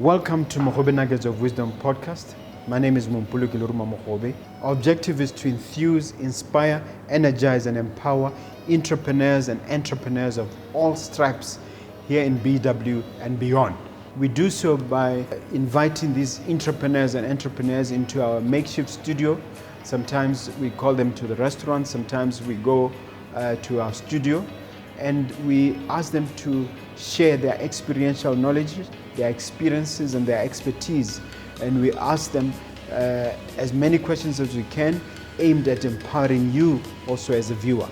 Welcome to Mogobe Nuggets of Wisdom podcast. My name is Mompoloki Lerumo Mogobe. Our objective is to enthuse, inspire, energize, and empower entrepreneurs and entrepreneurs of all stripes here in BW and beyond. We do so by inviting these entrepreneurs into our makeshift studio. Sometimes we call them to the restaurant, sometimes we go to our studio, and we ask them to share their experiential knowledge, their experiences and their expertise. And we ask them as many questions as we can, aimed at empowering you also as a viewer.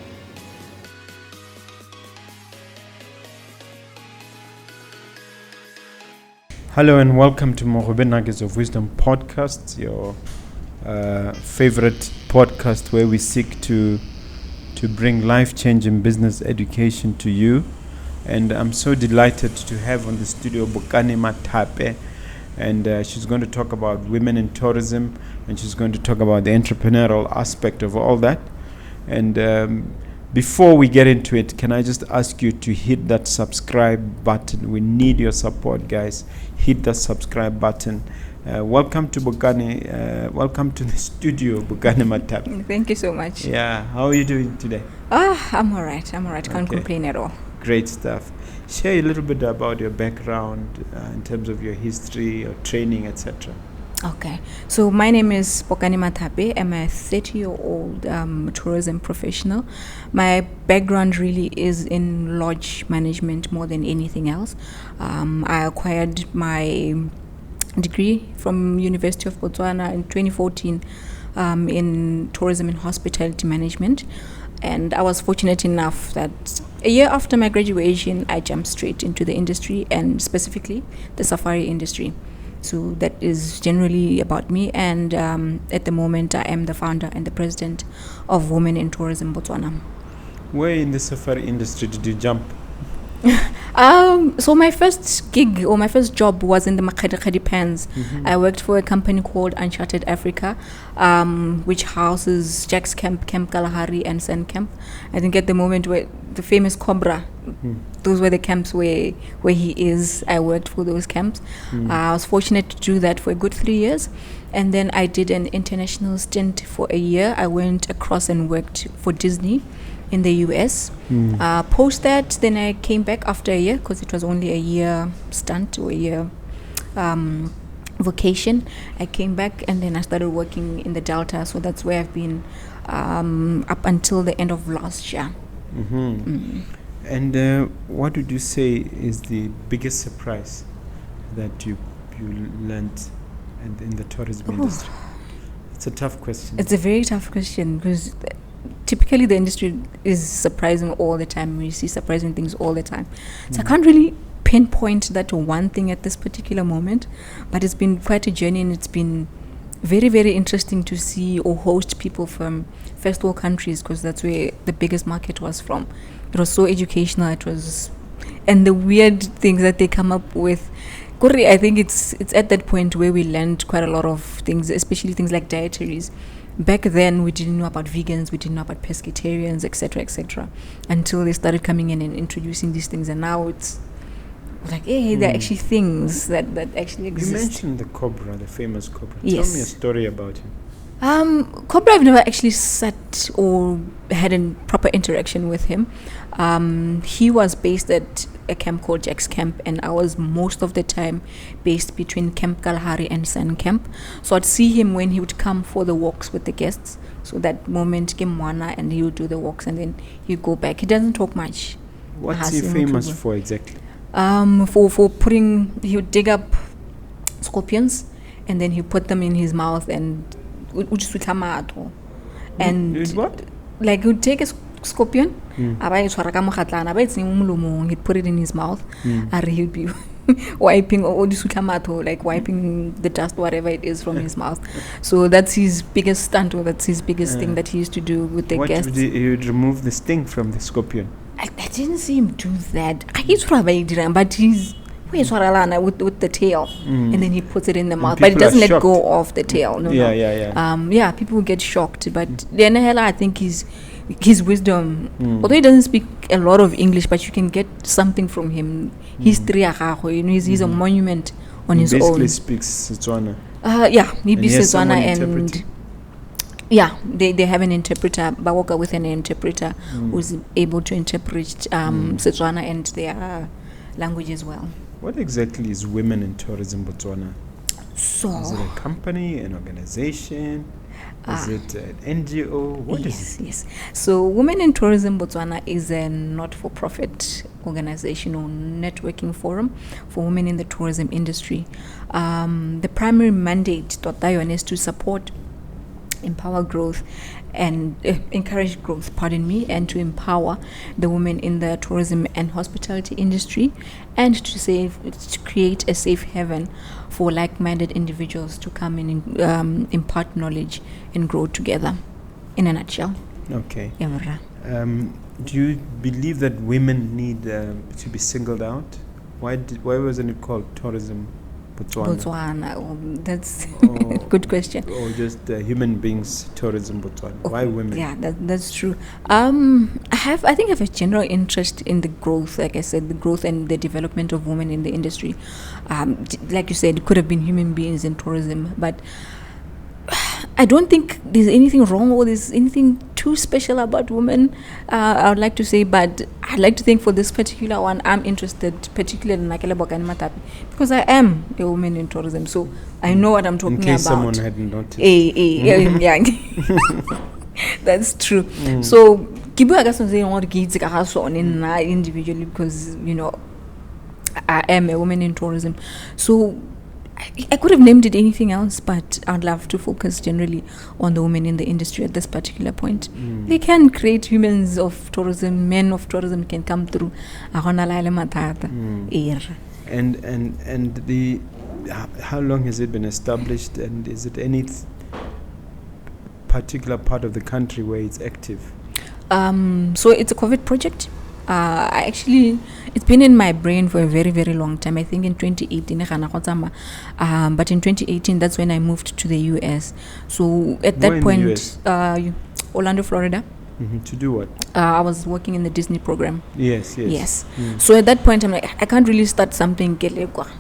Hello and welcome to Mogobe Nuggets of Wisdom podcast, your favorite podcast where we seek to bring life-changing business education to you. And I'm so delighted to have on the studio Bokani Mathape, and she's going to talk about women in tourism, and she's going to talk about the entrepreneurial aspect of all that. And before we get into it, can I just ask you to hit that subscribe button? We need your support, guys. Hit that subscribe button. Welcome to Bokani. Welcome to the studio, Bokani Mathape. Thank you so much. Yeah, how are you doing today? I'm all right. Can't complain at all. Great stuff. Share a little bit about your background in terms of your history, your training, etc. Okay. So my name is Bokani Mathape. I'm a 30-year-old tourism professional. My background really is in lodge management more than anything else. I acquired my degree from University of Botswana in 2014 in tourism and hospitality management. And I was fortunate enough that a year after my graduation, I jumped straight into the industry, and specifically the safari industry. So that is generally about me. And at the moment, I am the founder and the president of Women in Tourism Botswana. Where in the safari industry did you jump? So my first gig or my first job was in the Khadi pans. Mm-hmm. I worked for a company called Uncharted Africa, which houses Jack's Camp, Camp Kalahari, and Sand Camp. I think at the moment where the famous Cobra, those were the camps where he is. I worked for those camps. I was fortunate to do that for a good 3 years. And then I did an international stint for a year. I went across and worked for Disney in the US. Post that, then I came back after a year because it was only a year stunt or a year vacation. I came back and then I started working in the Delta. So that's where I've been up until the end of last year. And what would you say is the biggest surprise that you learned in the tourism industry? It's a tough question. It's a very tough question because typically the industry is surprising all the time. We see surprising things all the time. So I can't really pinpoint that one thing at this particular moment, but it's been quite a journey, and it's been very, very interesting to see or host people from first world countries, because that's where the biggest market was from. It was so educational. And the weird things that they come up with. I think it's at that point where we learned quite a lot of things, especially things like dietaries. Back then, we didn't know about vegans, we didn't know about pescatarians, etc., until they started coming in and introducing these things. And now it's like, hey, there are actually things that actually exist. You mentioned the Cobra, the famous Cobra. Yes. Tell me a story about him. Cobra, I've never actually sat or had a proper interaction with him. He was based at a camp called Jack's Camp, and I was most of the time based between Camp Kalahari and Sand Camp. So I'd see him when he would come for the walks with the guests. So that moment came Mwana, and he would do the walks, and then he'd go back. He doesn't talk much. What's he famous for exactly? For putting, he would dig up scorpions, and then he put them in his mouth and And what? Like he would take a scorpion, he'd put it in his mouth, and he would be wiping wiping the dust, whatever it is, from his mouth. So that's his biggest stunt, or that's his biggest thing that he used to do with the guests. He would remove the sting from the scorpion. I didn't see him do that. But he's with the tail, and then he puts it in the mouth, but it doesn't let go of the tail. No. People will get shocked, but I think his wisdom, although he doesn't speak a lot of English, but you can get something from him. History, he's a monument on his basically own. speaks Setswana. Yeah, he And he has Setswana someone and interpreting? yeah, they have an interpreter, Bawoka with an interpreter who's able to interpret Setswana and their language as well. What exactly is Women in Tourism Botswana? So Is it a company, an organization? Is it an NGO? What is it? Yes. So Women in Tourism Botswana is a not-for-profit organization or networking forum for women in the tourism industry. The primary mandate is to support, empower growth and encourage growth, and to empower the women in the tourism and hospitality industry, and to create a safe haven for like-minded individuals to come in and impart knowledge and grow together, in a nutshell. Okay. Yeah. Do you believe that women need to be singled out? Why wasn't it called Tourism Botswana? That's Or- good question. Or just human beings, Tourism Botswana? Why women? Yeah, that's true. I think I have a general interest in the growth, like I said, the growth and the development of women in the industry. Like you said, it could have been human beings in tourism, but I don't think there's anything wrong or there's anything too special about women, I would like to say, but I'd like to think for this particular one, I'm interested particularly in Bokani Mathape, because I am a woman in tourism, so I know what I'm talking about. In case someone hadn't noticed. Yeah. That's true. So Kibu Agasonze or Gids Gahason in individually, because I am a woman in tourism. So I could have named it anything else, but I'd love to focus generally on the women in the industry at this particular point. They can create humans of tourism, men of tourism can come through. And the how long has it been established, and is it any particular part of the country where it's active? So it's a COVID project. It's been in my brain for a very, very long time. I think in 2018, but in 2018, that's when I moved to the US. So at Where that in point, the US? Orlando, Florida. To do what? I was working in the Disney program. Yes. So at that point, I'm like, I can't really start something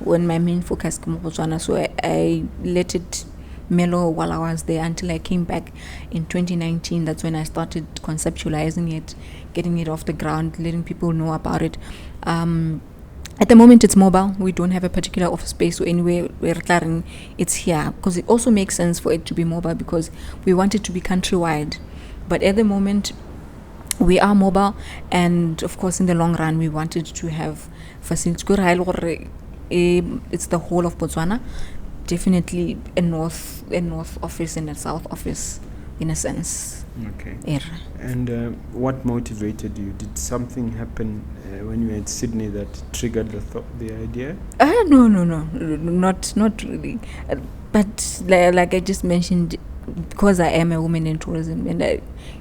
when my main focus is Botswana. So I let it mellow while I was there until I came back in 2019. That's when I started conceptualizing it, getting it off the ground, letting people know about it. At the moment, it's mobile. We don't have a particular office space or anywhere where it's here, because it also makes sense for it to be mobile because we want it to be countrywide. But at the moment, we are mobile, and of course, in the long run, we wanted to have facilities. It's the whole of Botswana. Definitely a north office and a south office, in a sense. Okay. Yeah. And what motivated you? Did something happen when you were in Sydney that triggered the idea? No, not really. But like I just mentioned, because I am a woman in tourism, and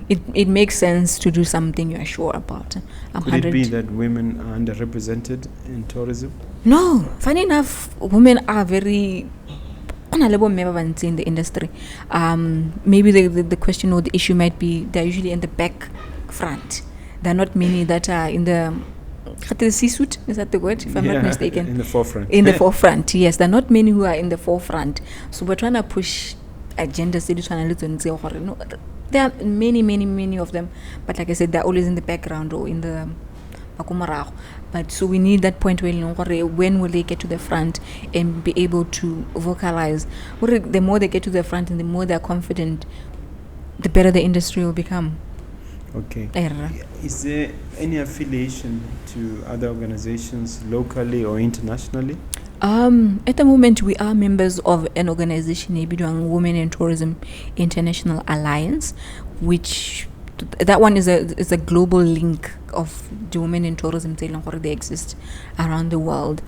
it makes sense to do something you're sure about. Could it be that women are underrepresented in tourism? No, funny enough, women are very in the industry. Maybe the question or the issue might be they're usually in the back front. There are not many that are in the C-suite, is that the word, if I'm not mistaken? In the forefront. In the forefront, yes. There are not many who are in the forefront. So we're trying to push agenda studies. There are many of them. But like I said, they're always in the background or in the but so we need that point where when will they get to the front and be able to vocalize. The more they get to the front and the more they're confident, the better the industry will become. Okay. Is there any affiliation to other organizations locally or internationally? At the moment, we are members of an organization, Women in Tourism International Alliance, which that one is a global link of the women in tourism. They exist around the world.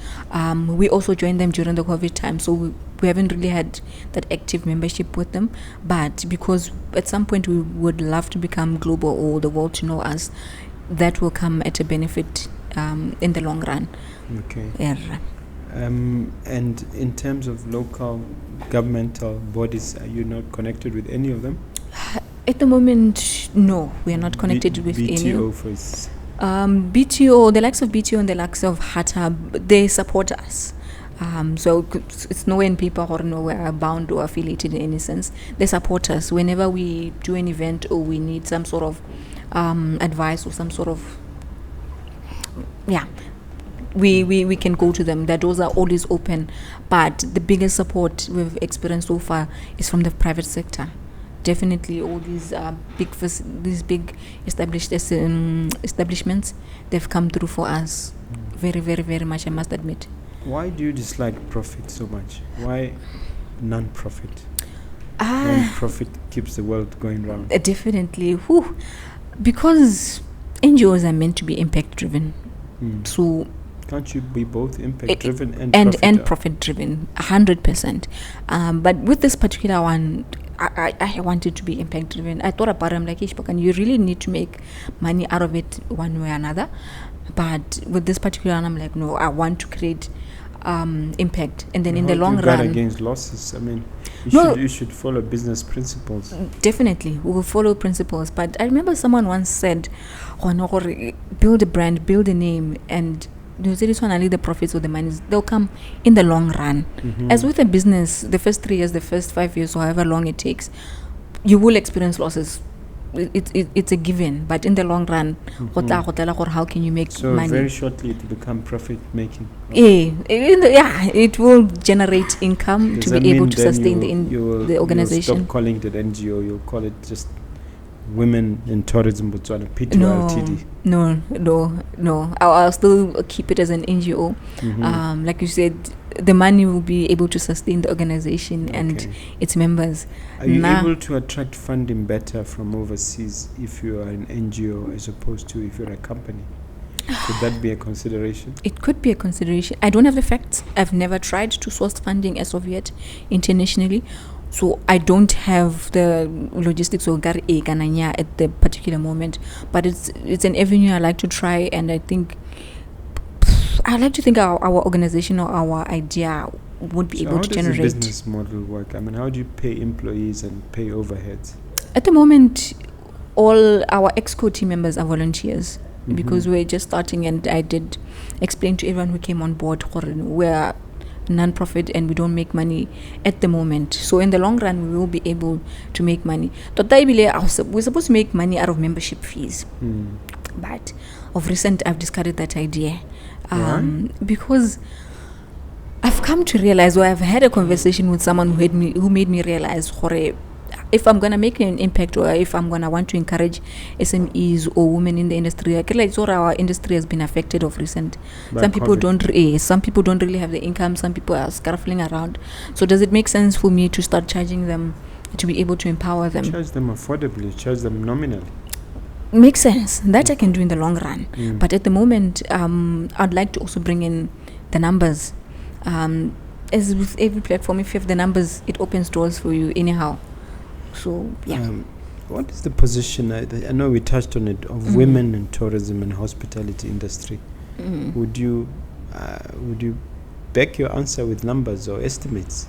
We also joined them during the COVID time, so we haven't really had that active membership with them. But because at some point we would love to become global or the world to know us, that will come at a benefit in the long run. Okay. Yeah. And in terms of local governmental bodies, are you not connected with any of them? At the moment, no, we are not connected with BTO any. BTO, BTO, the likes of BTO and the likes of HATA, they support us. So it's nowhere in paper or nowhere bound or affiliated in any sense. They support us whenever we do an event or we need some sort of advice or some sort of we can go to them. Their doors are always open. But the biggest support we've experienced so far is from the private sector. Definitely, all these big established establishments, they've come through for us very, very, very much, I must admit. Why do you dislike profit so much? Why non-profit? Non-profit keeps the world going round. Definitely. Because NGOs are meant to be impact-driven. So can't you be both impact-driven and profit-driven? 100%. But with this particular one, I wanted to be impact-driven. I thought about it, I'm like, Bokani, you really need to make money out of it one way or another. But with this particular one, I'm like, no, I want to create impact. And then in the long run... against losses? I mean, you should follow business principles. Definitely, we will follow principles. But I remember someone once said, build a brand, build a name, and this one, only the profits or the money, they'll come in the long run. As with a business, the first 3 years, the first 5 years, however long it takes, you will experience losses. It's a given, but in the long run, how can you make money? So very shortly it will become profit making. It will generate income to be able to sustain the organization. You'll stop calling it NGO, you'll call it just Women in Tourism Botswana, P2LTD. No. I'll still keep it as an NGO. Like you said, the money will be able to sustain the organization and its members. Are you able to attract funding better from overseas if you are an NGO as opposed to if you're a company? Could that be a consideration? It could be a consideration. I don't have the facts. I've never tried to source funding as of yet internationally. So I don't have the logistics or gananya at the particular moment. But it's an avenue I like to try, and I like to think our organization or our idea would be able to generate. How does the business model work? I mean, how do you pay employees and pay overheads? At the moment, all our ExCo team members are volunteers because we're just starting, and I did explain to everyone who came on board we're non-profit and we don't make money at the moment. So in the long run, we will be able to make money. We're supposed to make money out of membership fees. But of recent, I've discarded that idea. Because I've come to realize, or I've had a conversation with someone who made me realize, if I'm gonna make an impact, or if I'm gonna want to encourage SMEs or women in the industry, I feel like our industry has been affected of recent. Some people don't really have the income. Some people are scuffling around. So does it make sense for me to start charging them to be able to empower them? Charge them affordably. Charge them nominally. Makes sense. That I can do in the long run. But at the moment, I'd like to also bring in the numbers. As with every platform, if you have the numbers, it opens doors for you anyhow. So, yeah. What is the position, I know we touched on it, of women in tourism and hospitality industry? Would you back your answer with numbers or estimates?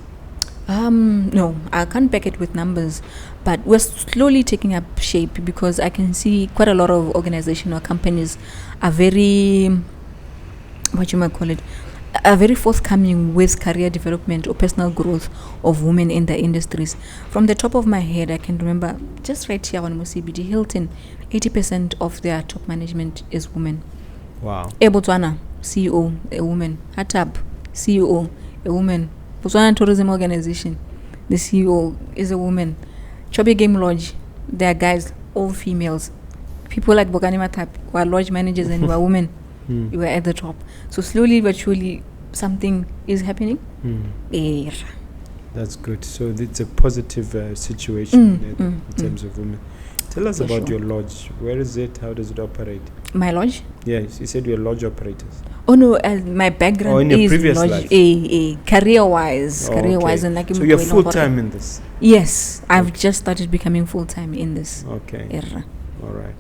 No, I can't back it with numbers, but we're slowly taking up shape because I can see quite a lot of organizational companies are very, are very forthcoming with career development or personal growth of women in the industries. From the top of my head, I can remember just right here on CBD Hilton, 80% of their top management is women. Wow. Botswana, CEO, a woman. Mathape, CEO, a woman. Botswana Tourism Organization, the CEO is a woman. Chobe Game Lodge, they are guys, all females. People like Bokani Mathape, who are lodge managers and who are women. You were at the top. So slowly but surely something is happening. That's good. So it's a positive situation in terms of women. Tell us about your lodge. Where is it? How does it operate? My lodge? Yes, you said you're lodge operators. Oh no, my background is lodge. Career-wise. And so you're full-time in this? Yes, I've just started becoming full-time in this. Okay. All right.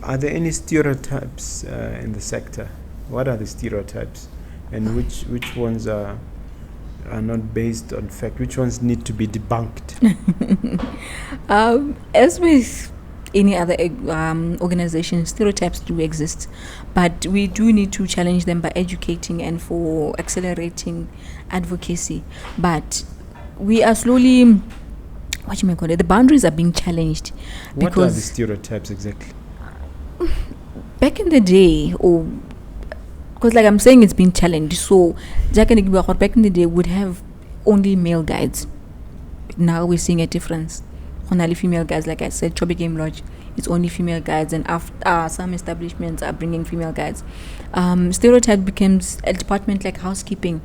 Are there any stereotypes in the sector? What are the stereotypes, and which ones are not based on fact? Which ones need to be debunked? As with any other organization, stereotypes do exist, but we do need to challenge them by educating and for accelerating advocacy. But we are slowly, what you may call it, the boundaries are being challenged. What are the stereotypes exactly? Back in the day, or because like I'm saying, it's been challenged. So back in the day would have only male guides. Now we're seeing a difference. Only female guides, like I said, Chobe Game Lodge, it's only female guides, and after some establishments are bringing female guides. Stereotype becomes a department like housekeeping.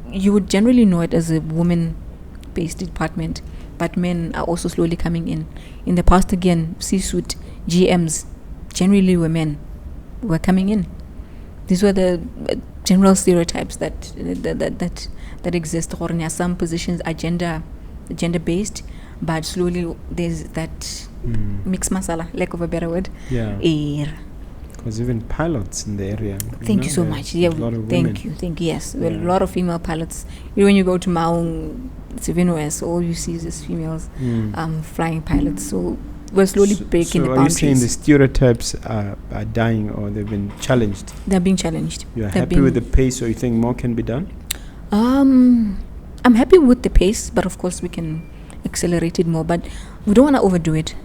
You would generally know it as a woman-based department, but men are also slowly coming in. In the past, again, C-suite, GMs, generally were men, were coming in. These were the general stereotypes that exist. Or some positions are gender-based, but slowly there's that mixed masala, lack of a better word. Yeah. Because even pilots in the area. Thank you so much. Yeah, thank you. Yes, there are a lot of female pilots. When you go to Maung, Sivinoes, all you see is females flying pilots. So we're slowly breaking the boundaries. So are you saying the stereotypes are dying, or they've been challenged? They're being challenged. You're happy with the pace, or you think more can be done? I'm happy with the pace, but of course we can accelerate it more. But we don't want to overdo it.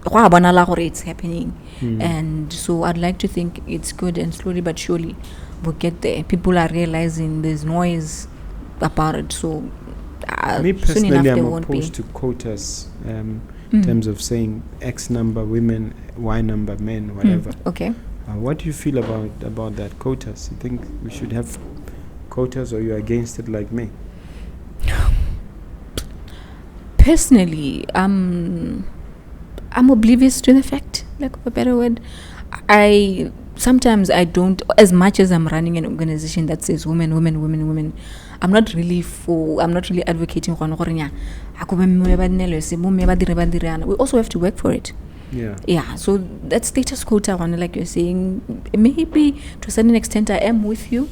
It's happening, and so I'd like to think it's good, and slowly but surely we'll get there. People are realizing there's noise about it, so me personally, soon enough I'm there won't be. opposed to quotas in terms of saying X number women, Y number men, whatever. Okay. What do you feel about that quotas? You think we should have quotas, or you're against it like me? Personally, I'm oblivious to the fact, lack of a better word. Sometimes I don't, as much as I'm running an organization that says women, I'm not really advocating. We also have to work for it. Yeah, so that status quota, like you're saying, maybe to a certain extent I am with you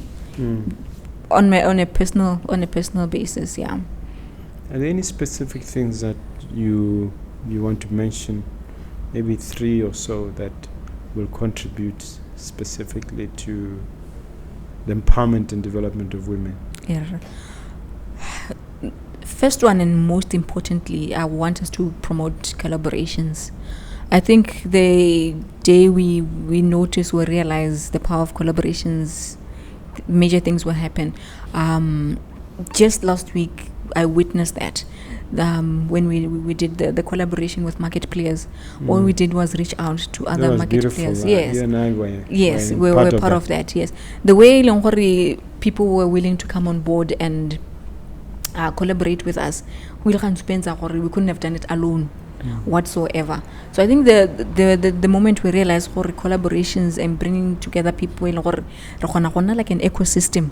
on a personal basis. Yeah. Are there any specific things that you want to mention, maybe 3 or so, that will contribute specifically to the empowerment and development of women? Yeah. First one, and most importantly, I want us to promote collaborations. I think the day we notice or realize the power of collaborations, major things will happen. Just last week, I witnessed that. When we did the collaboration with market players, all we did was reach out to other market players. Yes, you and I were we were part of that. Yes, the way people were willing to come on board and collaborate with us, we couldn't have done it alone whatsoever. So I think the moment we realize collaborations and bringing together people like an ecosystem,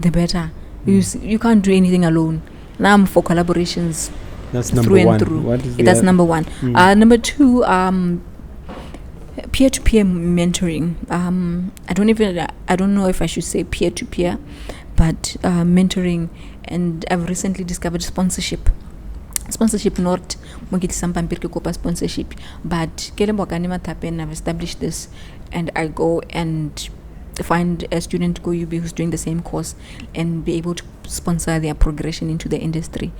the better. You can't do anything alone. Now I'm for collaborations. That's number through one. And through. That's number one. Number 2, peer-to-peer mentoring. I don't know if I should say peer-to-peer, but mentoring. And I've recently discovered sponsorship. Sponsorship, not sponsorship, but Bokani Mathape, I've established this, and I go and find a student who's doing the same course and be able to sponsor their progression into the industry.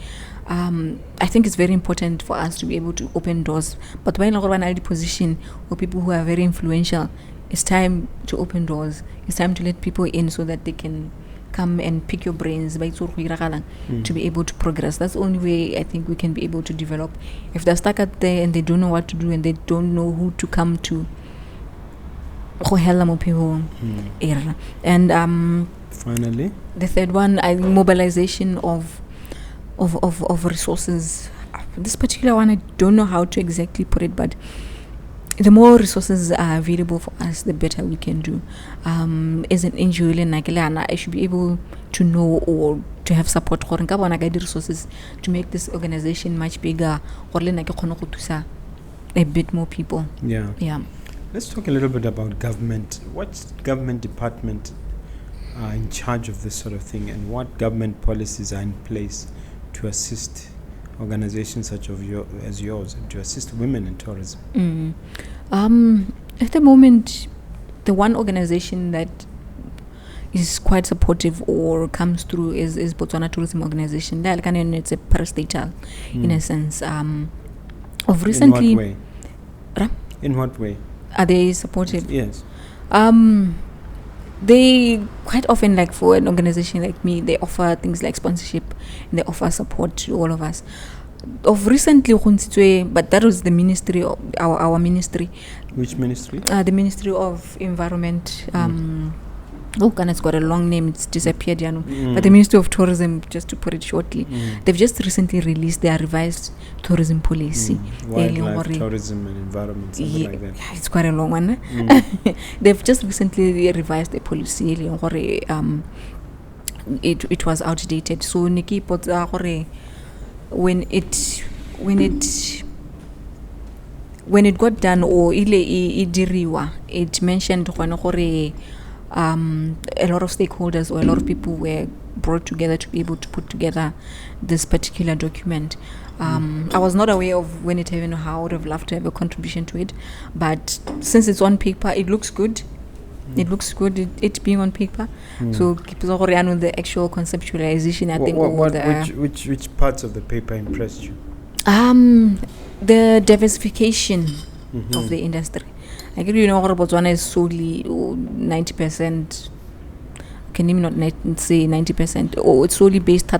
I think it's very important for us to be able to open doors. But when we're in a position or people who are very influential, it's time to open doors. It's time to let people in so that they can come and pick your brains to be able to progress. That's the only way I think we can be able to develop. If they're stuck out there and they don't know what to do and they don't know who to come to, and finally, the third one, mobilization of resources. This particular one, I don't know how to exactly put it, but the more resources are available for us, the better we can do. As an NGO, I should be able to know or to have support resources to make this organization much bigger, a bit more people. Yeah. Let's talk a little bit about government. What government department are in charge of this sort of thing, and what government policies are in place to assist organizations such as yours to assist women in tourism? At the moment, the one organization that is quite supportive or comes through is Botswana Tourism Organization. It's a parastatal in a sense. Of recently, in what way? In what way are they supportive? Yes. They quite often, like for an organization like me, they offer things like sponsorship and they offer support to all of us. Of recently, but that was the ministry of our ministry. Which ministry? The Ministry of Environment. It's got a long name, it's disappeared, but the Ministry of Tourism, just to put it shortly, they've just recently released their revised tourism policy. Wildlife, tourism and environment, something like that. Yeah, it's quite a long one. They've just recently revised the policy. It was outdated. So Nikki put when it got done, or it mentioned a lot of stakeholders or a lot of people were brought together to be able to put together this particular document. I was not aware of when it even how I would have loved to have a contribution to it, but since it's on paper, it looks good. It looks good, it being on paper. So the actual conceptualization, I think. Which parts of the paper impressed you? The diversification of the industry. I agree, Botswana is solely 90%. Can even not say 90%? It's solely based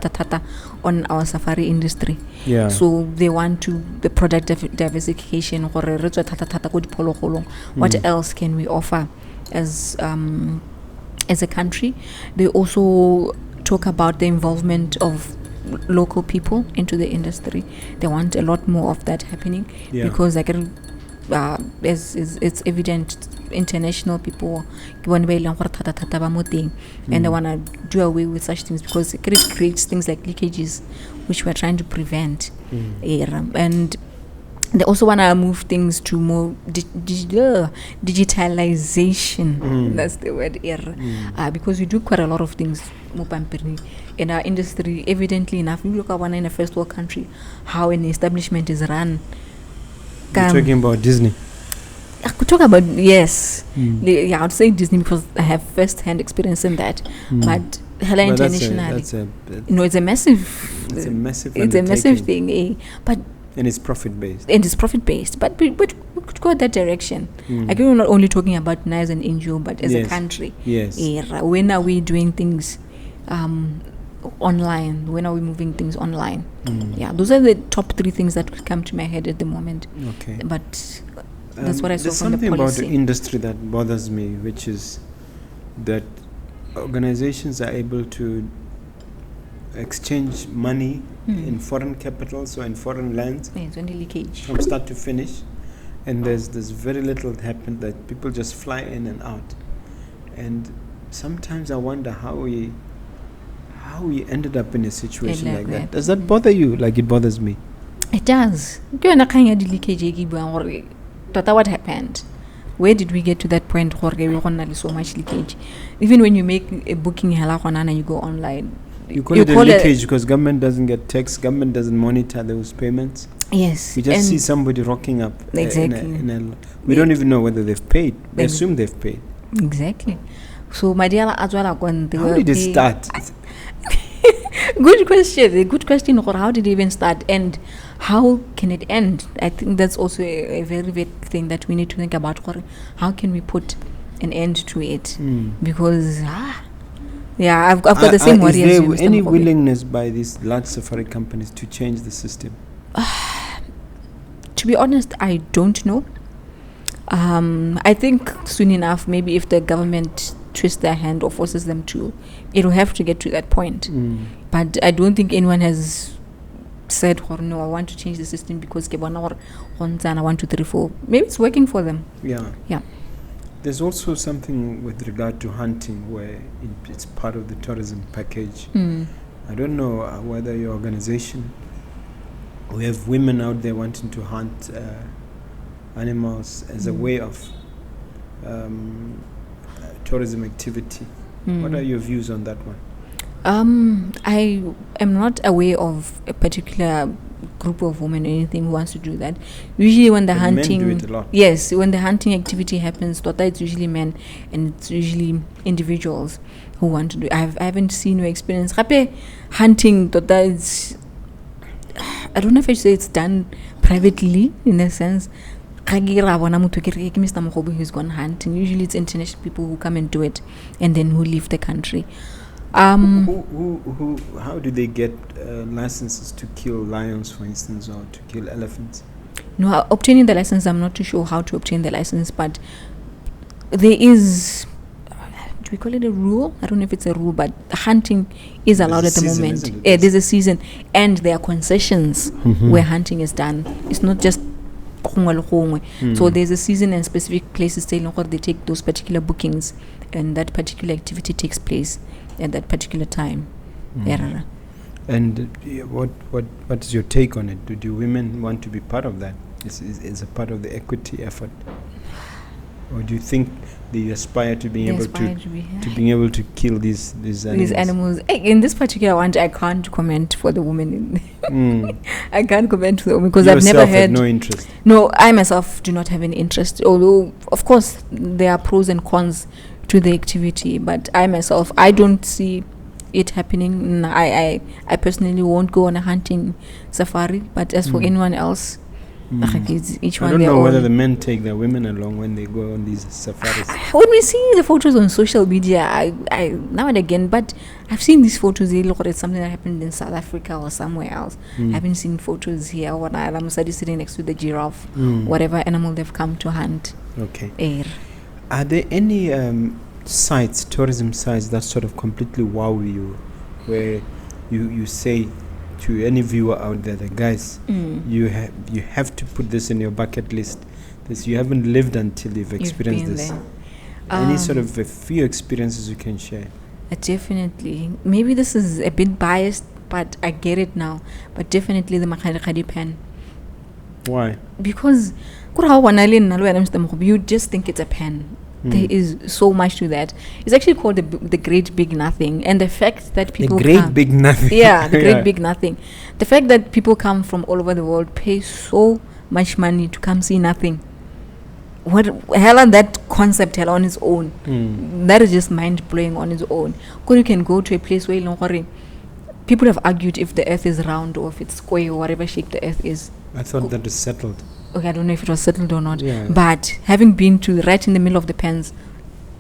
on our safari industry. Yeah. So they want the product diversification. What else can we offer as a country? They also talk about the involvement of local people into the industry. They want a lot more of that happening because it's evident international people and they want to do away with such things because it creates things like leakages, which we're trying to prevent. And they also want to move things to more digitalization. That's the word. Because we do quite a lot of things in our industry. Evidently enough, you look at one in a first world country, how an establishment is run. You're talking about Disney? I could talk about, yes. I would say Disney because I have first-hand experience in that. But Hella International, it's a massive... It's a massive thing. But and it's profit-based. But we could go that direction. We're not only talking about Nice and Angel, but as a country. Yes. When are we doing things online? When are we moving things online? Those are the top 3 things that could come to my head at the moment. Okay. But that's what I saw from the policy. There's something about the industry that bothers me, which is that organizations are able to exchange money in foreign capitals or in foreign lands. It's only leakage. From start to finish. And there's very little that happens, that people just fly in and out. And sometimes I wonder how we ended up in a situation like that. Does that bother you like it bothers me? It does. What happened? Where did we get to that point where we so much leakage? Even when you make a booking and you go online, you call it a leakage because government doesn't get tax, government doesn't monitor those payments. Yes. You just see somebody rocking up. Exactly. We don't even know whether they've paid. We assume they've paid. Exactly. So my dear, how did it start? Good question. How did it even start, and how can it end? I think that's also a very big thing that we need to think about. How can we put an end to it? Because I've got the same worry as you. Is there any willingness by these large safari companies to change the system? To be honest, I don't know. I think soon enough, maybe if the government twists their hand or forces them to, it will have to get to that point. But I don't think anyone has said, no, I want to change the system because 1, 2, 3, 4. Maybe it's working for them. Yeah. There's also something with regard to hunting where it's part of the tourism package. I don't know whether your organization, we have women out there wanting to hunt animals as a way of tourism activity. What are your views on that one? I am not aware of a particular group of women or anything who wants to do that. Usually when the But hunting, men do it a lot. yes, when the hunting activity happens, tota, it's usually men and it's usually individuals who want to do it. I haven't seen or experienced Gape hunting, tota, it's, I don't know if I should say it's done privately in a sense. Mr. Mogobe who's gone hunting. Usually it's international people who come and do it and then who leave the country. How do they get licenses to kill lions, for instance, or to kill elephants? No, obtaining the license, I'm not too sure how to obtain the license, but there is, do we call it a rule? I don't know if it's a rule, but hunting is allowed There's at a the season, moment. isn't it? There's a season, and there are concessions where hunting is done. It's not just so there's a season and specific places they take those particular bookings, and that particular activity takes place at that particular time. Yeah. And what is your take on it? Do women want to be part of that? Is a part of the equity effort, or do you think they aspire to being able to kill these animals? These animals. In this particular one, I can't comment for the women. I can't comment for the women because I've never had no interest. No, I myself do not have any interest. Although, of course, there are pros and cons to the activity, but I myself, I don't see it happening. I personally won't go on a hunting safari. But as for anyone else, each one I don't their know own. whether the men take their women along when they go on these safaris. When we see the photos on social media, I now and again, but I've seen these photos. They look at something that happened in South Africa or somewhere else. I haven't seen photos here. When I'm sitting next to the giraffe, whatever animal they've come to hunt. Okay. Are there any tourism sites that sort of completely wow you, where you say to any viewer out there, that guys, you have to put this in your bucket list. This you haven't lived until you've experienced this. Any sort of a few experiences you can share? Definitely. Maybe this is a bit biased, but I get it now. But definitely the Makgadikgadi pen. Why? Because you just think it's a pen. There is so much to that. It's actually called the Great Big Nothing, and the fact that people Big Nothing. Yeah, the Great Big Nothing. The fact that people come from all over the world, pay so much money to come see nothing. What hell on that concept hell on its own. That is just mind blowing on its own. Because you can go to a place where people have argued if the earth is round or if it's square or whatever shape the earth is. I thought that is settled. Okay, I don't know if it was settled or not. Yeah. But having been to right in the middle of the pens,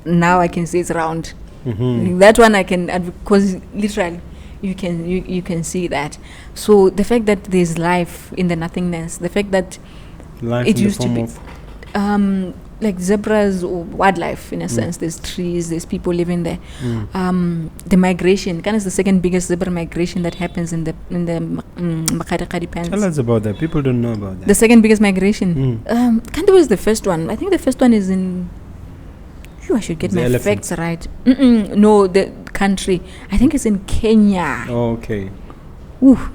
now I can say it's round. That one I can, because literally you can see that. So the fact that there's life in the nothingness, the fact that Life it in used the to form be like zebras or wildlife in a sense. There's trees, there's people living there. The migration, is the second biggest zebra migration that happens in the Makgadikgadi pens. Tell us about that. People don't know about that. The second biggest migration. Kanda was the first one. I think the first one is in. I should get The my elephant. facts right. No, the country. I think it's in Kenya. Oh, okay.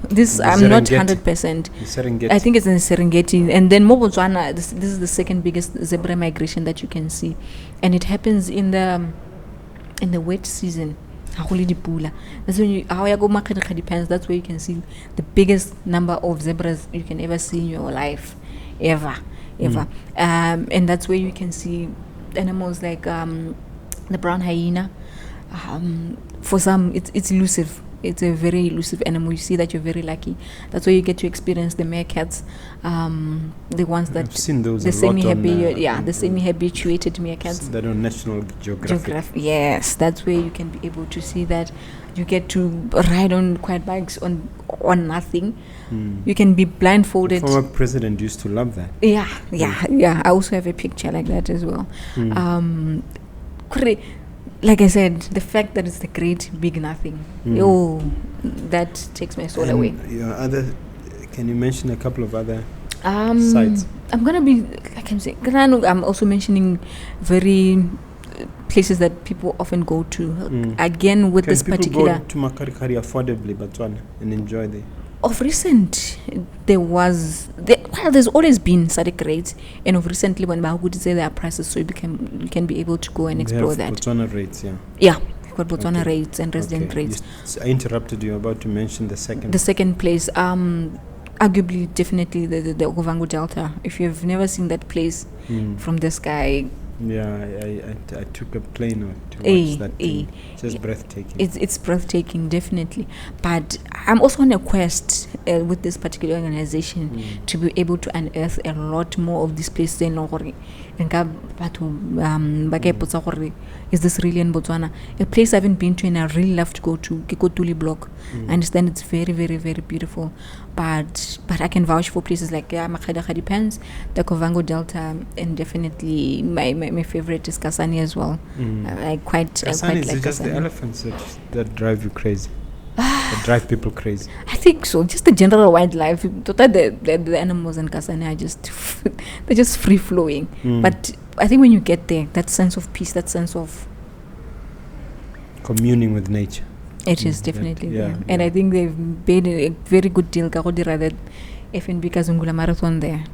This The I'm not Serengeti. 100%. The Serengeti. I think it's in Serengeti, and then Botswana. This is the second biggest zebra migration that you can see, and it happens in the wet season. That's when you go Makgadikgadi pens. That's where you can see the biggest number of zebras you can ever see in your life, ever. And that's where you can see animals like the brown hyena. For some, it's elusive. It's a very elusive animal. You see that you're very lucky. That's where you get to experience the meerkats, the ones that I've seen those the a lot on, the semi-habituated meerkats. That on National Geographic. Yes, that's where you can be able to see that. You get to ride on quad bikes on nothing. You can be blindfolded. The former president used to love that. Yeah. I also have a picture like that as well. Like I said, the fact that it's the Great Big Nothing, that takes my soul away. Can you mention a couple of other sites? I'm gonna be, like I'm saying, I'm also mentioning very places that people often go to. Again, with this particular. Can people go to Makgadikgadi affordably, Botswana, and enjoy the? Of recent, there's always been Sadiq rates, and of recently when Bahugu say there are prices, so you can be able to go and explore that. Botswana rates, Yeah, You've got Botswana Okay. rates and resident Okay. rates. I interrupted you. About to mention the second. The second place, arguably, definitely the Okavango Delta. If you've never seen that place from the sky, Yeah, I took a plane to Eh, watch that eh. thing. Just breathtaking. it's breathtaking, definitely. But I'm also on a quest with this particular organization to be able to unearth a lot more of these places in Logori. Is this really in Botswana? A place I haven't been to and I really love to go to, Kekotuli Block. I understand it's very, very, very beautiful. But I can vouch for places like Makgadagadi Pans, the Okavango Delta, and definitely my favorite is Kasane as well. I quite Kasane like is just the Kasane. elephants that drive you crazy. That drive people crazy. I think so. Just the general wildlife. The animals in Kasane are just they're just free flowing. But I think when you get there, that sense of peace, that sense of Communing with nature. it is definitely yeah, there. And yeah. I think they've made a very good deal. Kagodira that FNB Kazungula Marathon there.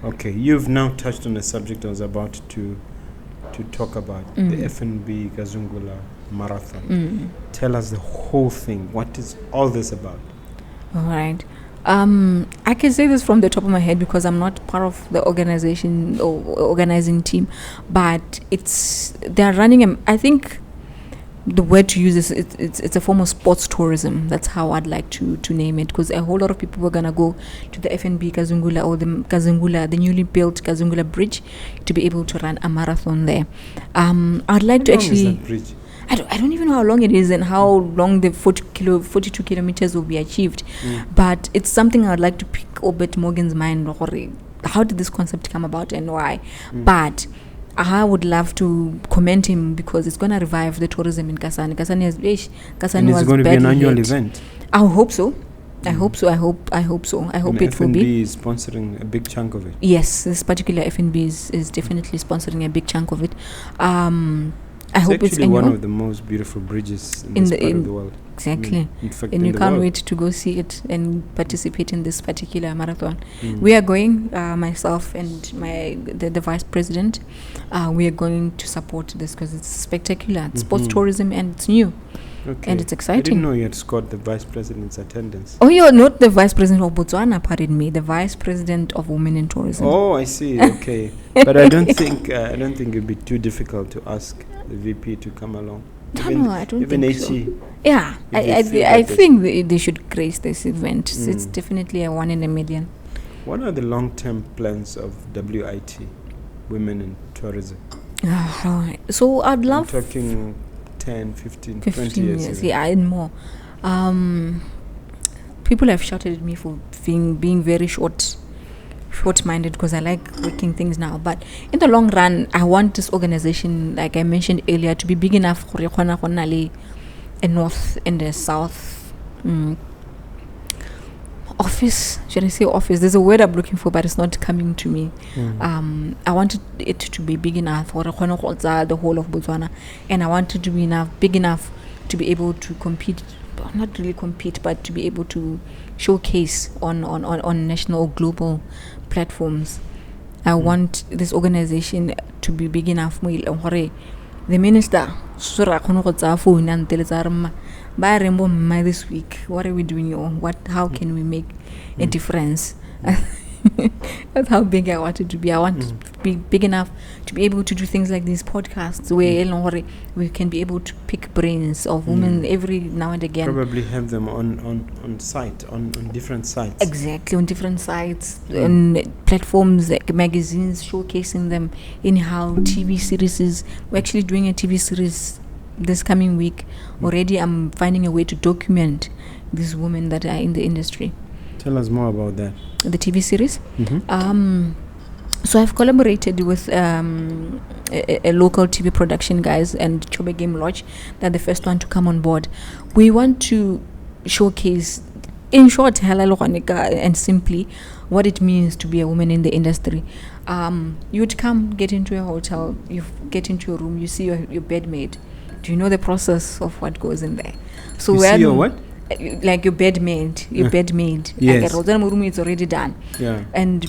Okay, you've now touched on a subject I was about to talk about, the FNB Gazungula Marathon. Tell us the whole thing. What is all this about? All right. I can say this from the top of my head because I'm not part of the organization or organizing team, but they're running I think the word to use is it's a form of sports tourism. That's how I'd like to name it, because a whole lot of people were gonna go to the FNB Kazungula or the newly built Kazungula Bridge to be able to run a marathon there. I'd like to How long is actually. that bridge? I don't even know how long it is and how long the 42 kilometers will be achieved. But it's something I'd like to pick Obet Morgan's mind. How did this concept come about and why? But I would love to commend him because it's going to revive the tourism in Kasane. Kasane And was it's going to be an badly annual hit. event. I hope so. I hope so. I hope so. I hope And it will be. FNB is sponsoring a big chunk of it. Yes, this particular FNB is definitely sponsoring a big chunk of it. I hope it's actually one annual. of the most beautiful bridges in this part of the world. Exactly. In fact, And in you the can't world. wait to go see it and participate in this particular marathon. We are going, myself and the vice president, we are going to support this because it's spectacular. It's sports tourism and it's new. Okay. And it's I exciting. didn't know you had scored the vice president's attendance. Oh, you're not the vice president of Botswana, pardon me. The vice president of Women in Tourism. Oh, I see. Okay, but I don't think it'd be too difficult to ask the VP to come along. No, I don't even think so. HE. Yeah, If they I feel that think they should grace this event. It's definitely a 1 in a million. What are the long-term plans of WIT, Women in Tourism? Right. So I'd love I'm talking 10, 15, 20 15 years. years, even. yeah, and more. People have shouted at me for being very short-minded because I like working things now. But in the long run, I want this organization, like I mentioned earlier, to be big enough for a north and a south office. Should I say office? There's a word I'm looking for, but it's not coming to me. I wanted it to be big enough for the whole of Botswana, and I wanted to be big enough to be able to compete. Not really compete, but to be able to showcase on national or global platforms. I want this organization to be big enough. The minister, this week, what are we doing? How can we make a difference? That's how big I want it to be. I want to be big enough to be able to do things like these podcasts where we can be able to pick brains of women every now and again. Probably have them on site, on different sites. Exactly, on different sites, on platforms like magazines, showcasing them in how TV series. We're actually doing a TV series this coming week. Already I'm finding a way to document these women that are in the industry. Tell us more about that. The TV series. So I've collaborated with a local TV production guys and Chobe Game Lodge. They're the first one to come on board. We want to showcase, in short, and simply, what it means to be a woman in the industry. You'd come, get into a hotel, you get into a room, you see your bed made. Do you know the process of what goes in there? So You see your what? Like your bed made. Yes. Like a room is already done. Yeah. And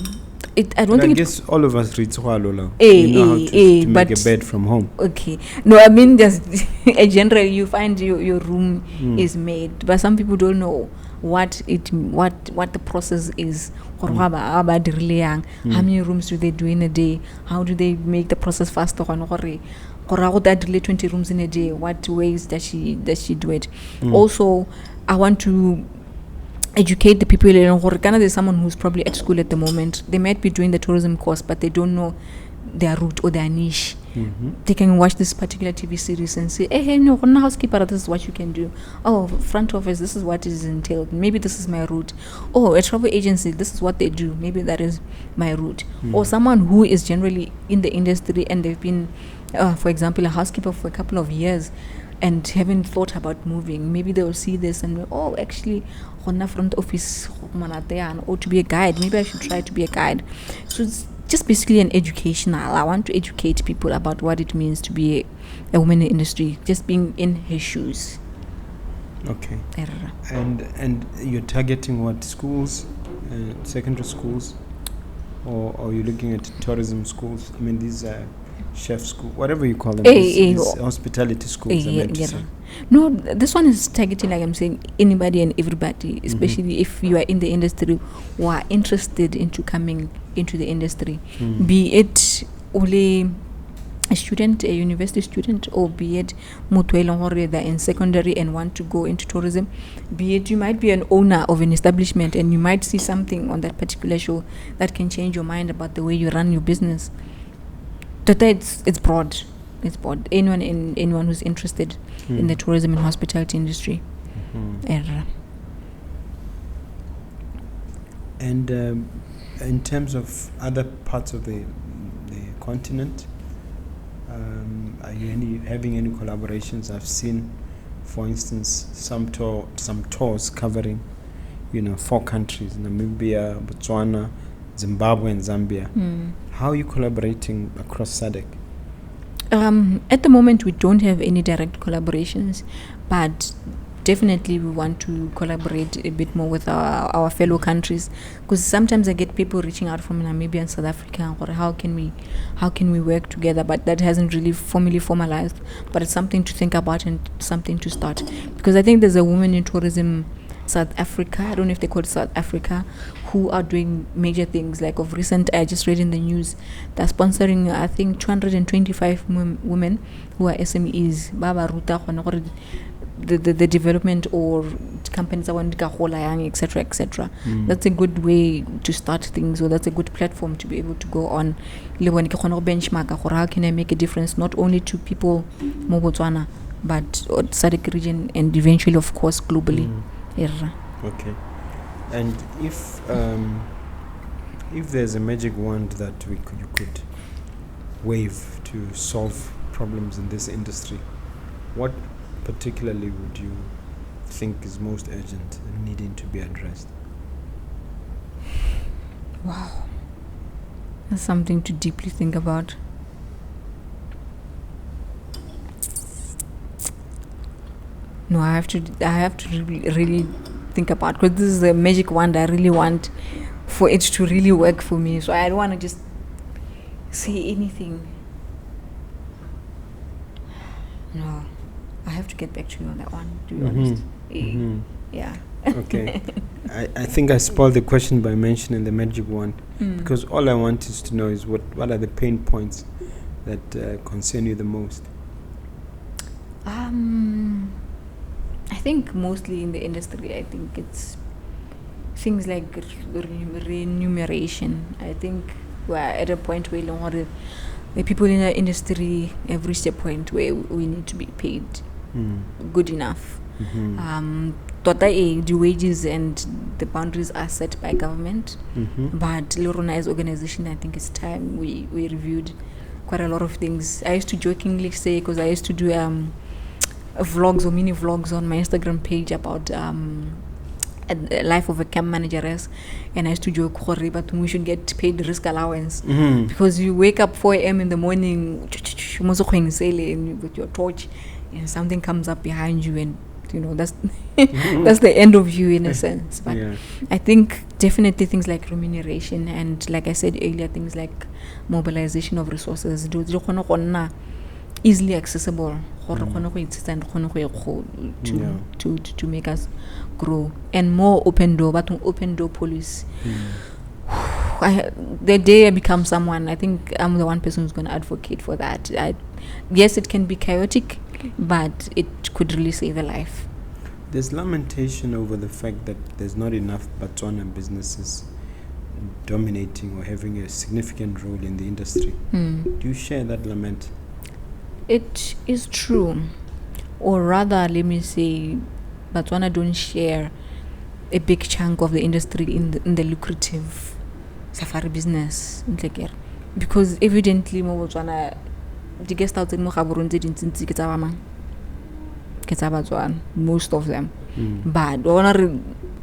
I don't think I guess all of us read Lola. Eh, You know how to make but- a bed from home. Okay. No, I mean just generally you find your room is made, but some people don't know what the process is. How many rooms do they do in a day? How do they make the process faster? 20 rooms in a day. What ways does she do it? Also, I want to educate the people in Ghana. There's someone who's probably at school at the moment. They might be doing the tourism course, but they don't know their route or their niche. They can watch this particular TV series and say, hey, no, housekeeper, this is what you can do. Oh, front office, this is what is entailed. Maybe this is my route. Oh, a travel agency, this is what they do. Maybe that is my route. Or someone who is generally in the industry and they've been, for example, a housekeeper for a couple of years and haven't thought about moving. Maybe they will see this and actually, front office, or to be a guide. Maybe I should try to be a guide. So it's just basically an educational. I want to educate people about what it means to be a woman in the industry, just being in her shoes. Okay. And you're targeting what, schools, secondary schools, or you're looking at tourism schools? I mean, these are chef school, whatever you call them, these hospitality schools. No, this one is targeting, like I'm saying, anybody and everybody, especially if you are in the industry who are interested into coming into the industry, be it only a student, a university student, or be it they're in secondary and want to go into tourism, be it you might be an owner of an establishment and you might see something on that particular show that can change your mind about the way you run your business. It's broad. It's broad. Anyone who's interested in the tourism and hospitality industry. And in terms of other parts of the continent, are you having any collaborations? I've seen, for instance, some tours covering, 4 countries: Namibia, Botswana, Zimbabwe, and Zambia. How are you collaborating across SADC? At the moment, we don't have any direct collaborations, but definitely we want to collaborate a bit more with our fellow countries, because sometimes I get people reaching out from Namibia and South Africa, or how can we work together, but that hasn't really formalized, but it's something to think about and something to start, because I think there's a woman in tourism South Africa, I don't know if they call it South Africa, who are doing major things. Like of recent, I just read in the news, they're sponsoring, I think, 225 women who are SMEs, the development or companies that want to etc. etc. That's a good way to start things, or that's a good platform to be able to go on. Benchmark, how can I make a difference not only to people in Botswana, but SADC region and eventually, of course, globally. Okay. And if there's a magic wand that you could wave to solve problems in this industry, what particularly would you think is most urgent and needing to be addressed? Wow, that's something to deeply think about. No, I have to really think about, because this is a magic wand. I really want for it to really work for me, so I don't want to just say anything. No, I have to get back to you on that one, to be honest. Yeah. Okay. I think I spoiled the question by mentioning the magic wand, because all I want is to know is what are the pain points that concern you the most? I think mostly in the industry, I think it's things like remuneration. I think we're at a point where the people in the industry have reached a point where we need to be paid good enough. The wages and the boundaries are set by government, but Lerumo as organization, I think it's time we reviewed quite a lot of things. I used to jokingly say, because I used to do vlogs or mini vlogs on my Instagram page about a life of a camp manageress, and I used to joke, but we should get paid risk allowance, because you wake up 4 a.m. in the morning with your torch, and something comes up behind you and that's that's the end of you in a sense. But Yeah. I think definitely things like remuneration and, like I said earlier, things like mobilization of resources do easily accessible to make us grow, and more open door policy. The day I become someone, I think I'm the one person who's going to advocate for that. Yes, it can be chaotic, but it could really save a life. There's lamentation over the fact that there's not enough Botswana businesses dominating or having a significant role in the industry. Do you share that lament? It is true, or rather, let me say, Botswana don't share a big chunk of the industry in the lucrative safari business, because evidently mo Botswana the guest houses mo Gaborone tse dintsi ke tsa ba mang, ke tsa Botswana, most of them. But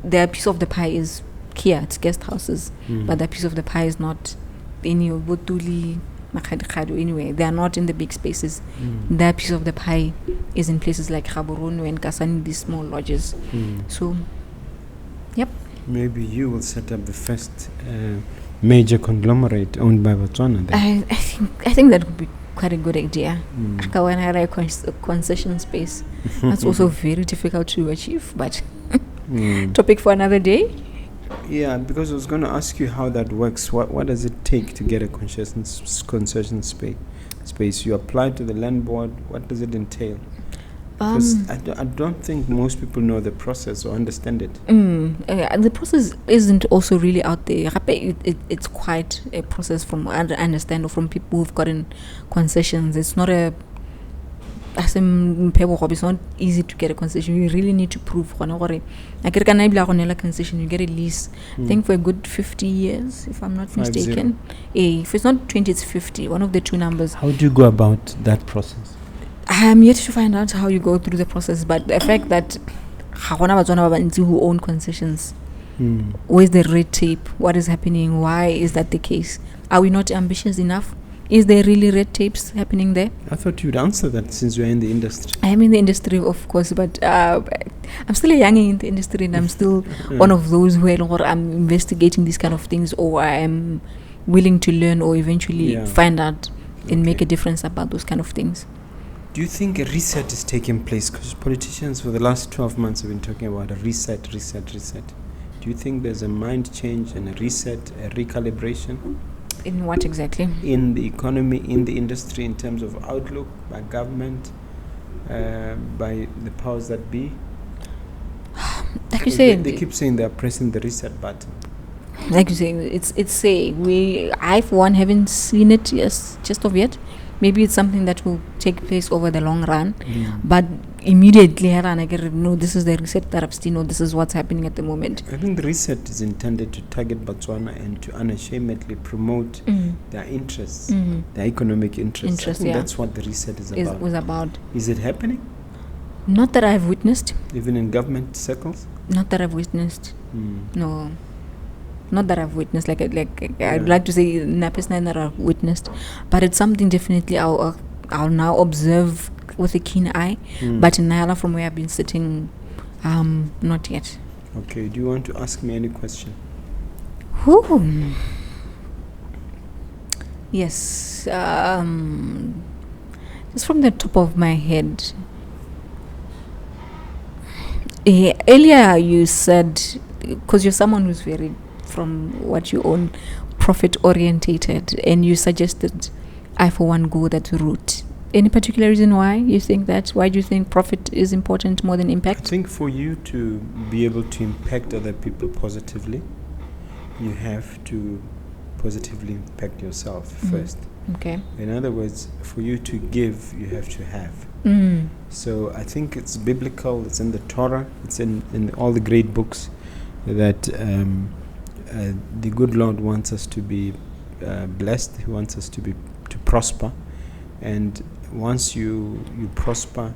their piece of the pie is here, it's guest houses, but their piece of the pie is not any of Botuli, Makgadikgado, anyway. They are not in the big spaces. Their piece of the pie is in places like Gaborone and Kasani, these small lodges. So, yep. Maybe you will set up the first major conglomerate owned by Botswana then. I think that would be quite a good idea. When I write concession space, that's also very difficult to achieve, but topic for another day. Yeah, because I was going to ask you how that works. What does it take to get a concession space? You apply to the land board. What does it entail? Because I don't think most people know the process or understand it. The process isn't also really out there. It's quite a process from what I understand, or from people who've gotten concessions. It's not it's not easy to get a concession. You really need to prove. You get a lease. I think for a good 50 years, if I'm not mistaken. If it's not 20, it's 50. One of the two numbers. How do you go about that process? I'm yet to find out how you go through the process, but the fact that who own concessions, where's the red tape? What is happening? Why is that the case? Are we not ambitious enough? Is there really red tapes happening there? I thought you'd answer that since you're in the industry. I am in the industry, of course, but I'm still a youngin in the industry, and I'm still one of those who I'm investigating these kind of things, or I am willing to learn or eventually find out and make a difference about those kind of things. Do you think a reset is taking place? Because politicians for the last 12 months have been talking about a reset. Do you think there's a mind change and a reset, a recalibration? In what exactly? In the economy, in the industry, in terms of outlook, by government, by the powers that be? Like you say, they keep saying they're pressing the reset button. Like you say, I for one haven't seen it just of yet. Maybe it's something that will take place over the long run, but immediately I get no, this is the reset that I've seen, or this is what's happening at the moment. I think the reset is intended to target Botswana and to unashamedly promote their interests, their economic interests. I think that's what the reset is about. Is it happening? Not that I've witnessed. Even in government circles? Not that I've witnessed. No. Not that I've witnessed, I'd like to say Napisna that I've witnessed, but it's something definitely I'll now observe with a keen eye. But in Nyala, from where I've been sitting, not yet. Okay. Do you want to ask me any question? Yes. Just from the top of my head. Earlier you said, because you're someone who's very, from what you own, profit orientated, and you suggested I for one go that route. Any particular reason why you think that? Why do you think profit is important more than impact? I think for you to be able to impact other people positively, you have to positively impact yourself first. Okay. In other words, for you to give, you have to have. So I think it's biblical, it's in the Torah, it's in all the great books, that the good Lord wants us to be blessed. He wants us to prosper, and once you prosper,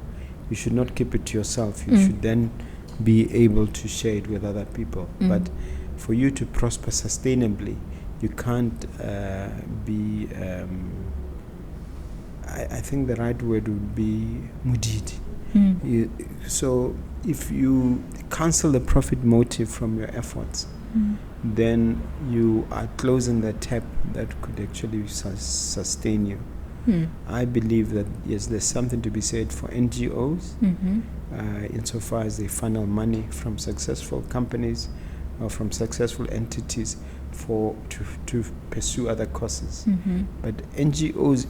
you should not keep it to yourself. You should then be able to share it with other people. But for you to prosper sustainably, you can't be I think the right word would be mudidi. So if you cancel the profit motive from your efforts, then you are closing the tap that could actually sustain you. I believe that, yes, there's something to be said for NGOs, insofar as they funnel money from successful companies or from successful entities to pursue other causes. But NGOs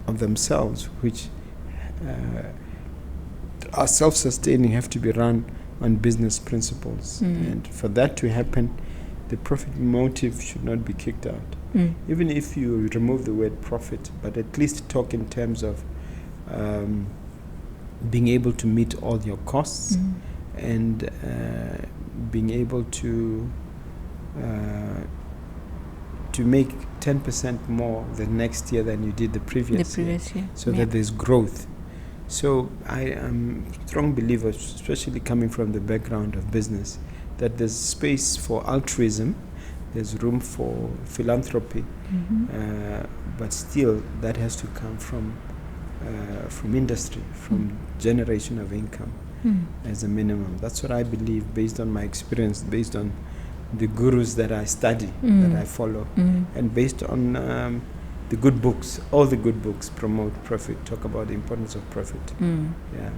of themselves, which are self-sustaining, have to be run on business principles. And for that to happen, the profit motive should not be kicked out. Even if you remove the word profit, but at least talk in terms of being able to meet all your costs and being able to make 10% more the next year than you did the previous year, so that there's growth. So I am a strong believer, especially coming from the background of business, that there's space for altruism, there's room for philanthropy, but still that has to come from industry, from generation of income as a minimum. That's what I believe, based on my experience, based on the gurus that I study, that I follow, and based on the good books. All the good books promote profit, talk about the importance of profit. Yeah.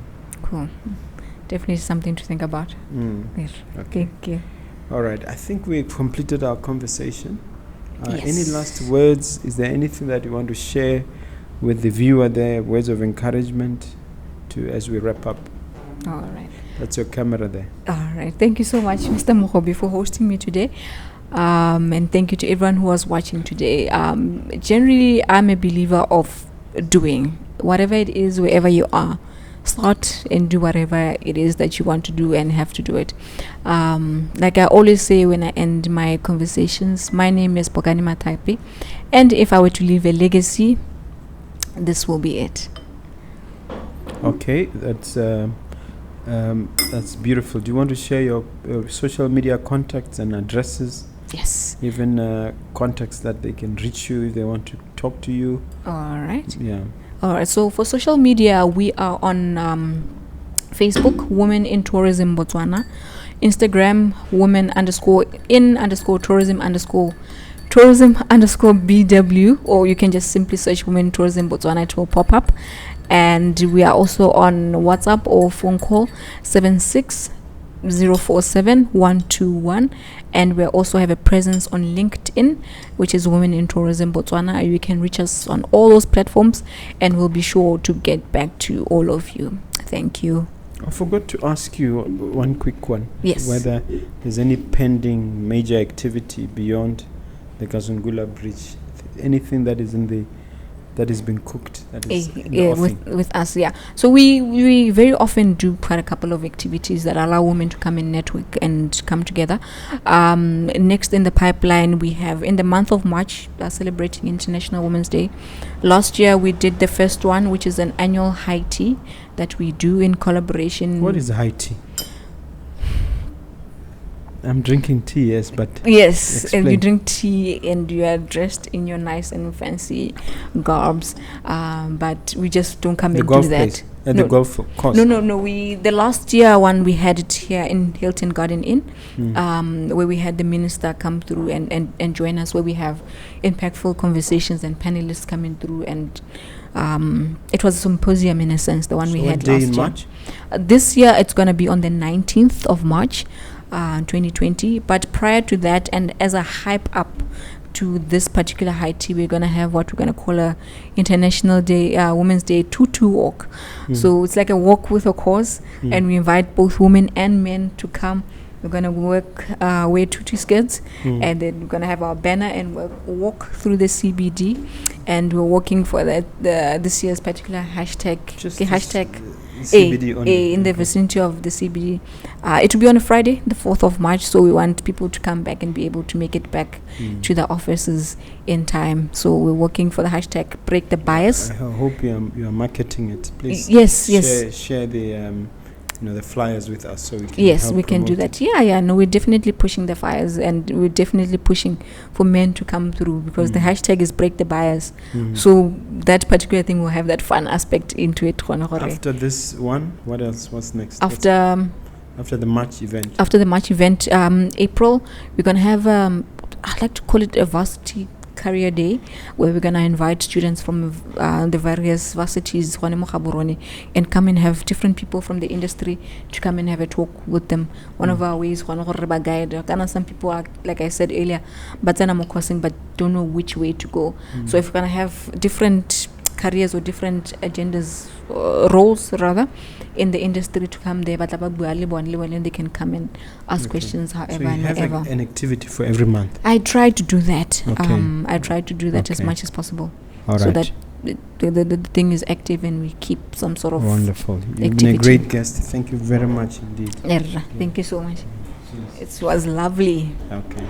Cool. Definitely something to think about. Yes. Okay. Thank you. All right. I think we've completed our conversation. Yes. Any last words? Is there anything that you want to share with the viewer there? Words of encouragement as we wrap up? All right. That's your camera there. All right. Thank you so much, Mr. Mogobe, for hosting me today. And thank you to everyone who was watching today. Generally, I'm a believer of doing whatever it is, wherever you are. Start and do whatever it is that you want to do and have to do it. Like I always say when I end my conversations, my name is Bokani Mathape, and if I were to leave a legacy, this will be it. Okay, that's beautiful. Do you want to share your social media contacts and addresses? Yes. Even contacts that they can reach you if they want to talk to you? All right. Yeah. All right. So for social media, we are on Facebook, Women in Tourism Botswana, Instagram, women_in_tourism_BW, or you can just simply search Women in Tourism Botswana, it will pop up. And we are also on WhatsApp or phone call 76047-121, and we also have a presence on LinkedIn, which is Women in Tourism Botswana. You can reach us on all those platforms, and we'll be sure to get back to all of you. Thank you. I forgot to ask you one quick one. Yes. Whether there's any pending major activity beyond the Kazungula Bridge, anything that is that has been cooked, that is in the offing. with us, yeah. So we very often do quite a couple of activities that allow women to come and network and come together. Next in the pipeline, we have in the month of March, celebrating International Women's Day. Last year we did the first one, which is an annual high tea that we do in collaboration. What is high tea? I'm drinking tea, yes, but yes, explain. And you drink tea and you are dressed in your nice and fancy garbs, but we just don't come and do that. The golf course. No. The last year one we had it here in Hilton Garden Inn, where we had the minister come through and join us, where we have impactful conversations and panelists coming through, and it was a symposium in a sense, the one we had last year. March? This year it's going to be on the 19th of March. 2020, but prior to that, and as a hype up to this particular high tea, we're going to have what we're going to call a International Day, Women's Day tutu walk. So it's like a walk with a cause, and we invite both women and men to come. We're going to wear tutu skirts, and then we're going to have our banner and walk through the CBD, and we're working for this year's particular hashtag. CBD only. In the vicinity of the CBD. It will be on a Friday, the 4th of March, so we want people to come back and be able to make it back to the offices in time. So we're working for the hashtag Break the Bias. I hope you are marketing it. Please yes. share the the flyers with us, so we can Yes, help we can do promote that. Yeah. No, we're definitely pushing the fires, and we're definitely pushing for men to come through, because the hashtag is break the bias. it. So that particular thing will have that fun aspect into it. After this one, what else? What's next? After The March event. after the March event, April, we're gonna have I like to call it a varsity career day, where we're gonna invite students from the various varsities and come and have different people from the industry to come and have a talk with them. One of our ways, guide. Some people are, like I said earlier, but don't know which way to go. So if we're gonna have different careers or different agendas, roles rather, in the industry to come there, but they can come and ask questions So however you and have whatever. an activity for every month. I try to do that. Okay. I try to do that as Okay. much as possible, All so right. that the thing is active and we keep some sort of Wonderful. You've been a activity. great guest. Thank you very much indeed. Thank you so much. It was lovely. Okay.